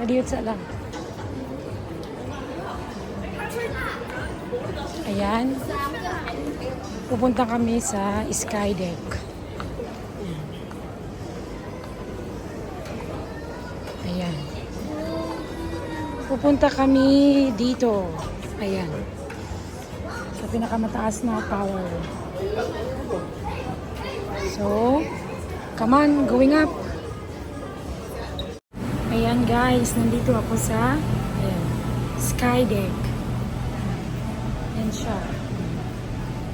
Kadiyot sa lang. Ayan. Pupunta kami sa Skydeck. Ayan. Pupunta kami dito. Ayan. Sa pinakamataas na tower. So, come on, going up. Ayan guys, nandito ako sa Skydeck. Ayan siya.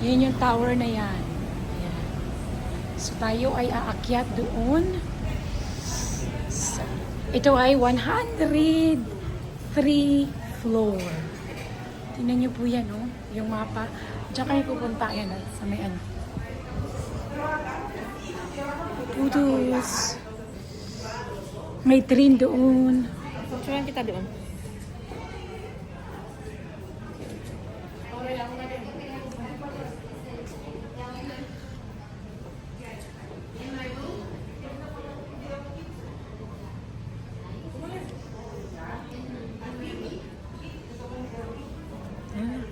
Yan yung tower na yan. Ayan. So tayo ay aakyat doon. So, ito ay 103 floor. Tingnan nyo po yan, oh, yung mapa. Diyan kayo pupunta yan, sa may ano. Putos. May train doon. Picturean kita doon.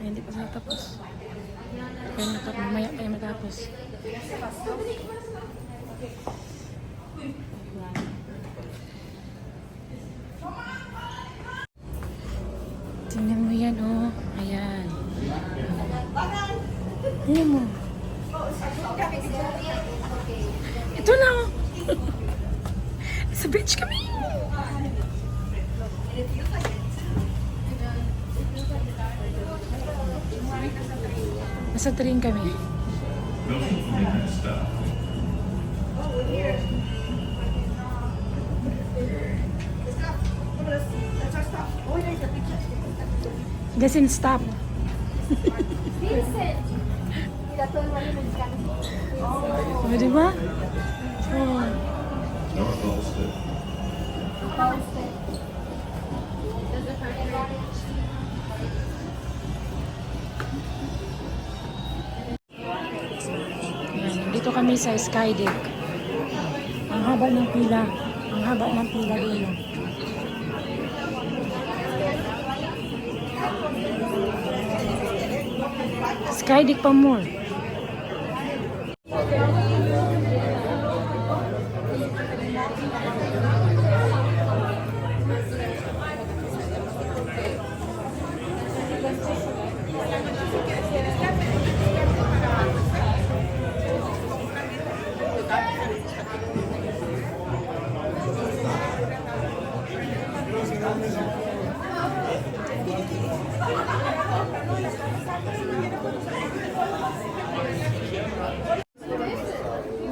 Hindi pa natapos. Mamaya tayo matapos. Tingnan mo yan, oh. Ayan. Tingnan mo. Ito na, oh. Sa beach kami. Nasa train kami. Doesn't stop. Oh, di ba? Oh. Dito kami sa Skydeck. Ang haba ng pila. Ang haba ng pila dito. Skydeck pa more.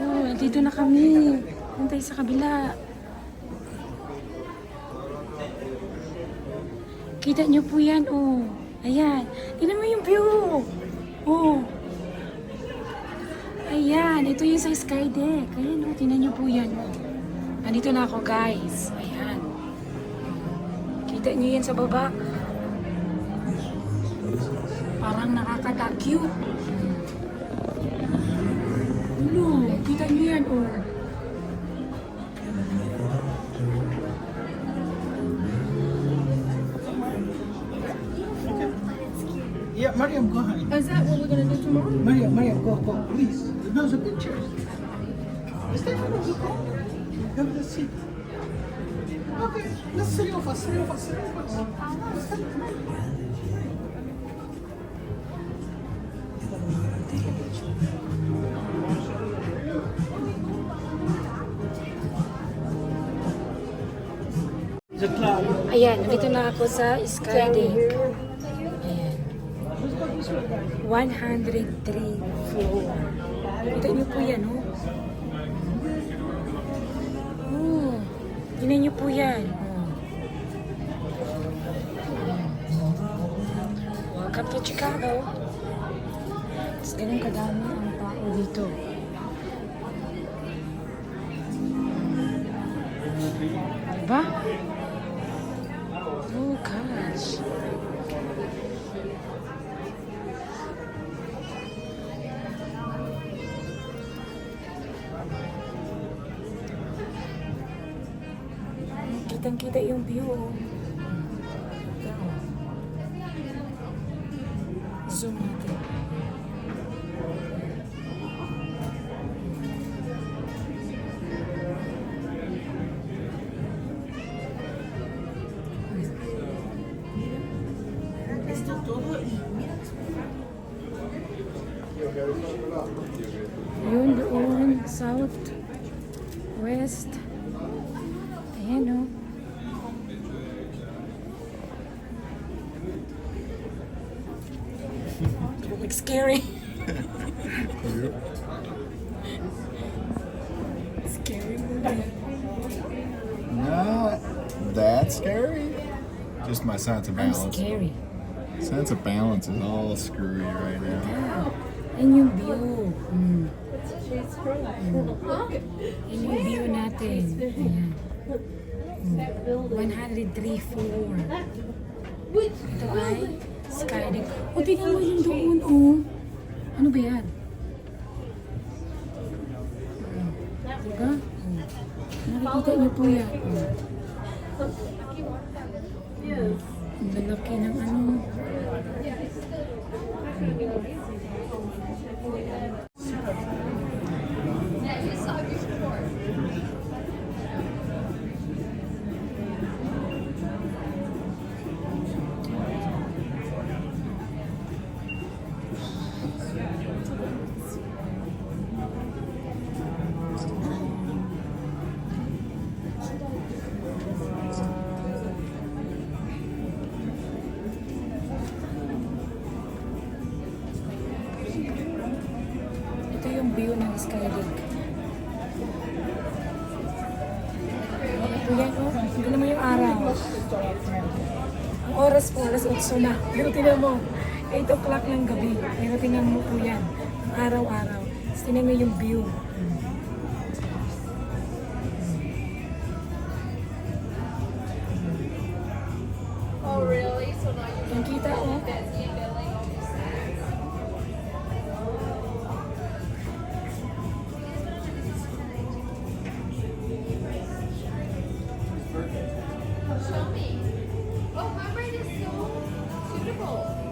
Oh, dito na kami. Puntay sa kabila. Kita nyo po yan, oh. Ayan. Tingnan mo yung view. Oh. Ayan. Ito yung sa Skydeck. Ayan, oh. Tingnan nyo po yan, oh. Andito na ako, guys. Ayan. Kita nyo yan sa baba. Parang nakakatakyo. Ano? Kita nyo yan, oh. Yeah, Mariam, go ahead. Is that what we're gonna do tomorrow? Mariam, go, please. Those are pictures. Stefano, go. Have a seat. Okay, let's three of us. Ayan, nandito na ako sa Skydeck. Ayan. 103 floor. Kita niyo po yan, oh. Oh. Tingnan niyo po yan. Oh. Welcome to Chicago. Tapos ganun kadami ang tao dito. Diba? Oh gosh. Kitang-kita yung view. Oh. Ito, oh. Zoom natin. Esto todo y mira. Yun doon, south, west. Ayan o. Looks scary. Scary movie. Not that scary. Just my sense of I'm balance. scary. Sense of balance is all screwy right now. Yeah. Yan yung view. Yan yung view natin. Ayan. 103 floor. Ito ay skydeck. O, tingnan mo yung doon, oh. Ano ba yan? Diba? Nakikita niyo po yan. Ang lalaki ng ano. Ito yung view ng skydeck. Ito yan, oh. Tignan mo yung araw. Ang oras po, alas 8 na. Pero tingnan mo, 8 o'clock ng gabi. Pero tingnan mo po yan. Ang araw-araw. Tapos tingnan mo yung view. Oh, really? So now you Yung kita, oh. busy billing all these things? Show me. Oh, my brain is so suitable.